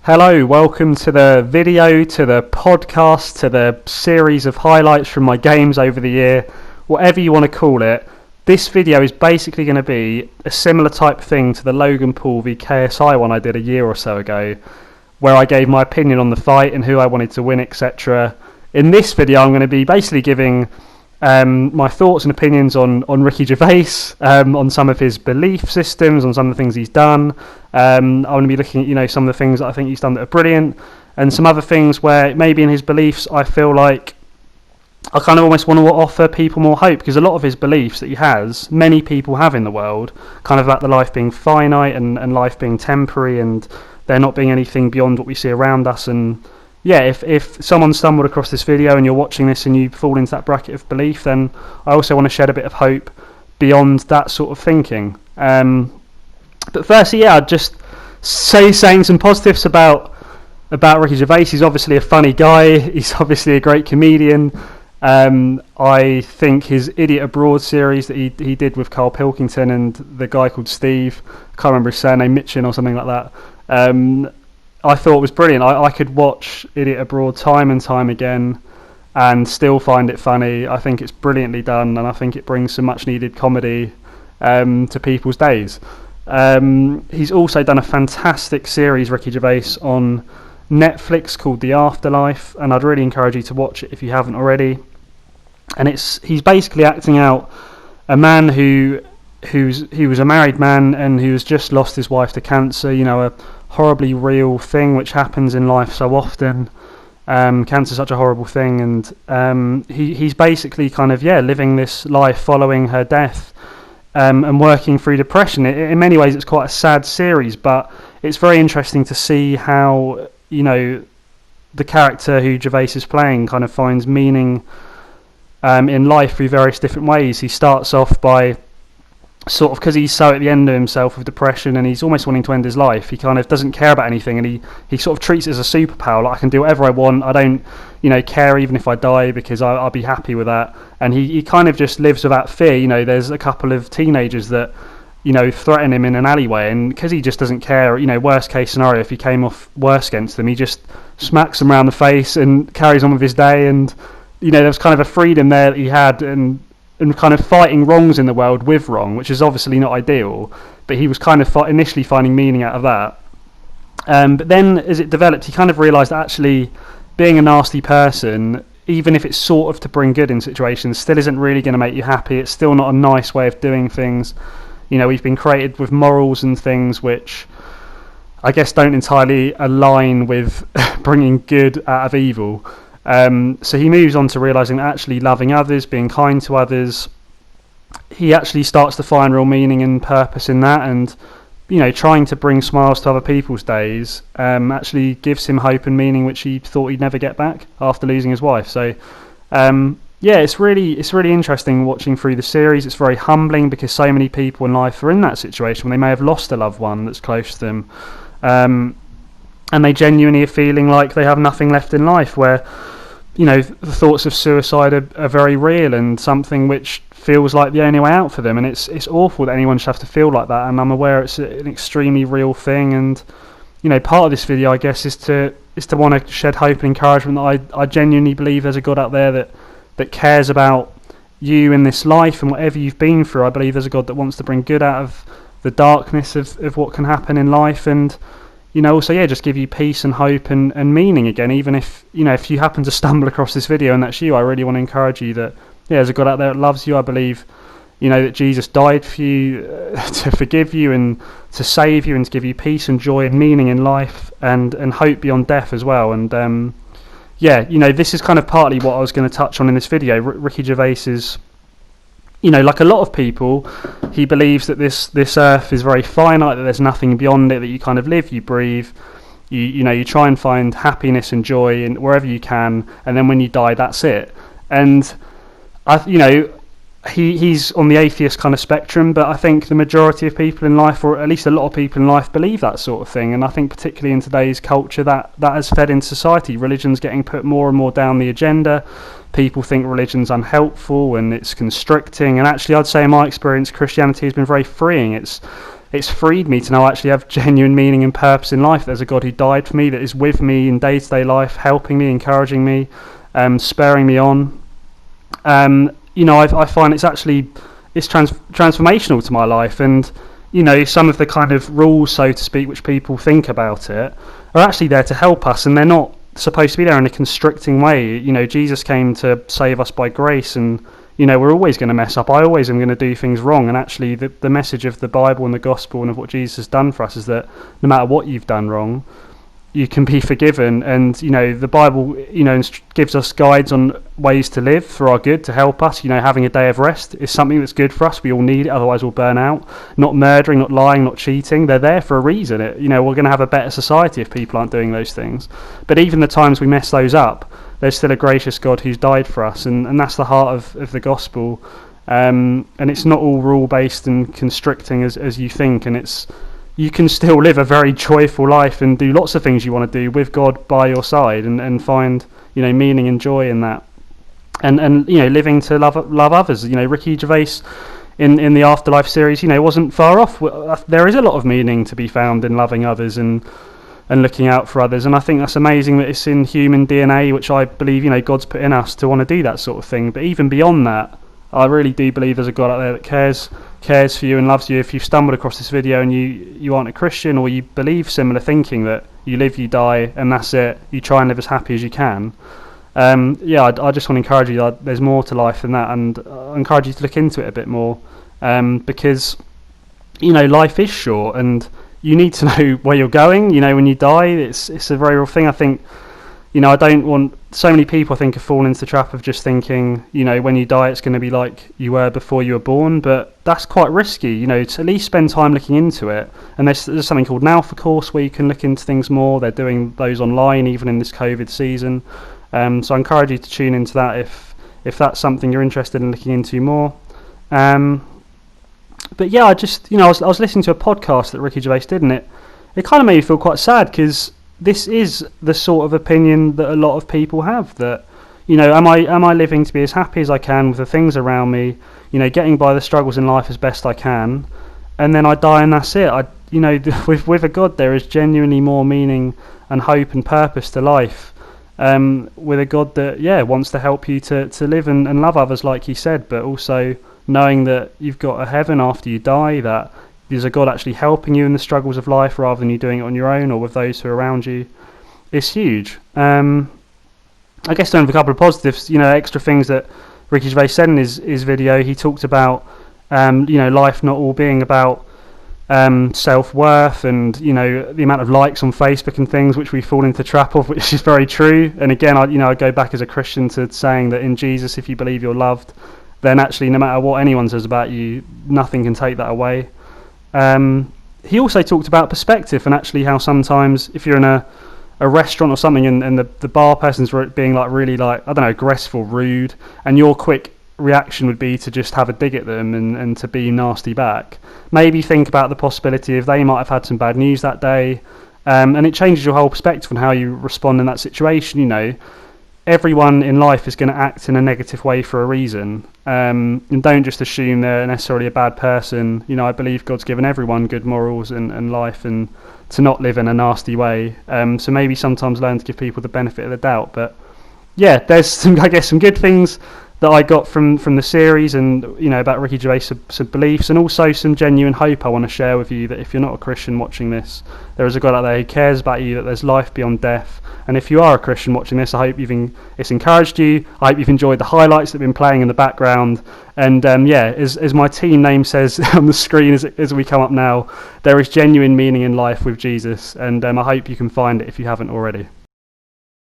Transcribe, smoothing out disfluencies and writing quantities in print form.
Hello, welcome to the video, to the podcast, to the series of highlights from my games over the year, whatever you want to call it. This video is basically going to be a similar type thing to the Logan Paul v KSI one I did a year or so ago, where I gave my opinion on the fight and who I wanted to win, etc. In this video, I'm going to be basically giving my thoughts and opinions on Ricky Gervais, on some of his belief systems, on some of the things he's done. I want to be looking at some of the things that I think he's done that are brilliant, and some other things where maybe in his beliefs I feel like I kind of almost want to offer people more hope, because a lot of his beliefs that he has, many people have in the world, kind of about the life being finite and life being temporary and there not being anything beyond what we see around us. And yeah, if someone stumbled across this video and you're watching this and you fall into that bracket of belief, then I also want to shed a bit of hope beyond that sort of thinking. But firstly, I'd just saying some positives about Ricky Gervais. He's obviously a funny guy. He's obviously a great comedian. I think his Idiot Abroad series that he did with Carl Pilkington and the guy called Steve, I can't remember his surname, Mitchin or something like that, I thought was brilliant. I could watch Idiot Abroad time and time again and still find it funny. I think it's brilliantly done, and I think it brings some much needed comedy to people's days. He's also done a fantastic series, Ricky Gervais, on Netflix called The Afterlife, and I'd really encourage you to watch it if you haven't already. And he's basically acting out a man he was a married man and who's just lost his wife to cancer, a horribly real thing which happens in life so often. Cancer's such a horrible thing, and he's basically kind of living this life following her death, and working through depression. In many ways it's quite a sad series, but it's very interesting to see how the character who Gervais is playing kind of finds meaning in life through various different ways. He starts off by sort of, because he's so at the end of himself with depression and he's almost wanting to end his life, he kind of doesn't care about anything, and he sort of treats it as a superpower. Like, I can do whatever I want, I don't care even if I die, because I'll be happy with that. And he kind of just lives without fear. There's a couple of teenagers that threaten him in an alleyway, and because he just doesn't care, worst case scenario, if he came off worse against them, he just smacks them around the face and carries on with his day. And there's kind of a freedom there that he had, and kind of fighting wrongs in the world with wrong, which is obviously not ideal, but he was kind of initially finding meaning out of that. But then as it developed, he kind of realised that actually being a nasty person, even if it's sort of to bring good in situations, still isn't really going to make you happy. It's still not a nice way of doing things. We've been created with morals and things which I guess don't entirely align with bringing good out of evil. So he moves on to realising that actually loving others, being kind to others, he actually starts to find real meaning and purpose in that, and trying to bring smiles to other people's days actually gives him hope and meaning which he thought he'd never get back after losing his wife. So it's really interesting watching through the series. It's very humbling, because so many people in life are in that situation when they may have lost a loved one that's close to them, and they genuinely are feeling like they have nothing left in life, where the thoughts of suicide are very real and something which feels like the only way out for them. And it's awful that anyone should have to feel like that, and I'm aware it's an extremely real thing. And part of this video, I guess, is to want to shed hope and encouragement that I genuinely believe there's a God out there that cares about you in this life and whatever you've been through. I believe there's a God that wants to bring good out of the darkness of what can happen in life, and also just give you peace and hope and meaning again. Even if if you happen to stumble across this video and that's you, I really want to encourage you that there's a God out there that loves you. I believe that Jesus died for you to forgive you and to save you and to give you peace and joy and meaning in life, and hope beyond death as well. And this is kind of partly what I was going to touch on in this video. Ricky Gervais is, like a lot of people, he believes that this earth is very finite, that there's nothing beyond it, that you kind of live, you breathe, you try and find happiness and joy in wherever you can, and then when you die, that's it. And he's on the atheist kind of spectrum, but I think the majority of people in life, or at least a lot of people in life, believe that sort of thing. And I think particularly in today's culture, that has fed into society. Religion's getting put more and more down the agenda. People think religion's unhelpful and it's constricting, and actually I'd say in my experience Christianity has been very freeing. It's it's freed me to now actually have genuine meaning and purpose in life. There's a God who died for me, that is with me in day-to-day life, helping me, encouraging me, spurring me on. I find it's transformational to my life, and some of the kind of rules, so to speak, which people think about it are actually there to help us, and they're not supposed to be there in a constricting way. Jesus came to save us by grace, and we're always going to mess up. I always am going to do things wrong, and actually the message of the Bible and the gospel and of what Jesus has done for us is that no matter what you've done wrong, you can be forgiven. And the Bible gives us guides on ways to live for our good, to help us. Having a day of rest is something that's good for us. We all need it, otherwise we'll burn out. Not murdering, not lying, not cheating, they're there for a reason. We're going to have a better society if people aren't doing those things. But even the times we mess those up, there's still a gracious God who's died for us, and that's the heart of the gospel. And it's not all rule based and constricting as you think, and you can still live a very joyful life and do lots of things you want to do with God by your side, and find meaning and joy in that, and living to love others. Ricky Gervais in the Afterlife series wasn't far off. There is a lot of meaning to be found in loving others and looking out for others, and I think that's amazing that it's in human DNA, which I believe God's put in us to want to do that sort of thing. But even beyond that, I really do believe there's a God out there that cares for you and loves you. If you've stumbled across this video and you aren't a Christian, or you believe similar thinking, that you live, you die, and that's it, you try and live as happy as you can, I just want to encourage you that there's more to life than that, and I encourage you to look into it a bit more, because life is short, and you need to know where you're going. When you die, it's a very real thing. I think I don't want so many people, I think, have fallen into the trap of just thinking, when you die, it's going to be like you were before you were born. But that's quite risky, to at least spend time looking into it. And there's something called Now for course, where you can look into things more. They're doing those online, even in this COVID season. So I encourage you to tune into that if that's something you're interested in looking into more. But yeah, I was listening to a podcast that Ricky Gervais did, and it kind of made me feel quite sad, because this is the sort of opinion that a lot of people have, that am I living to be as happy as I can with the things around me, getting by the struggles in life as best I can, and then I die and that's it. With a God, there is genuinely more meaning and hope and purpose to life, with a God that wants to help you to live and love others like he said, but also knowing that you've got a heaven after you die, that there's a God actually helping you in the struggles of life rather than you doing it on your own or with those who are around you. It's huge. I guess to have a couple of positives, extra things that Ricky Gervais said in his video. He talked about life not all being about self-worth and the amount of likes on Facebook and things, which we fall into the trap of, which is very true. And again, I go back as a Christian to saying that in Jesus, if you believe you're loved, then actually no matter what anyone says about you, nothing can take that away. He also talked about perspective, and actually how sometimes if you're in a restaurant or something and the bar person's being really aggressive or rude, and your quick reaction would be to just have a dig at them and to be nasty back, maybe think about the possibility of they might have had some bad news that day, and it changes your whole perspective on how you respond in that situation. Everyone in life is going to act in a negative way for a reason, and don't just assume they're necessarily a bad person. I believe God's given everyone good morals and life, and to not live in a nasty way. So maybe sometimes learn to give people the benefit of the doubt. But yeah, there's some good things that I got from the series, and about Ricky Gervais' some beliefs, and also some genuine hope I want to share with you, that if you're not a Christian watching this, there is a God out there who cares about you, that there's life beyond death. And if you are a Christian watching this, I hope it's encouraged you. I hope you've enjoyed the highlights that have been playing in the background. And as my team name says on the screen as we come up now, there is genuine meaning in life with Jesus, and I hope you can find it if you haven't already.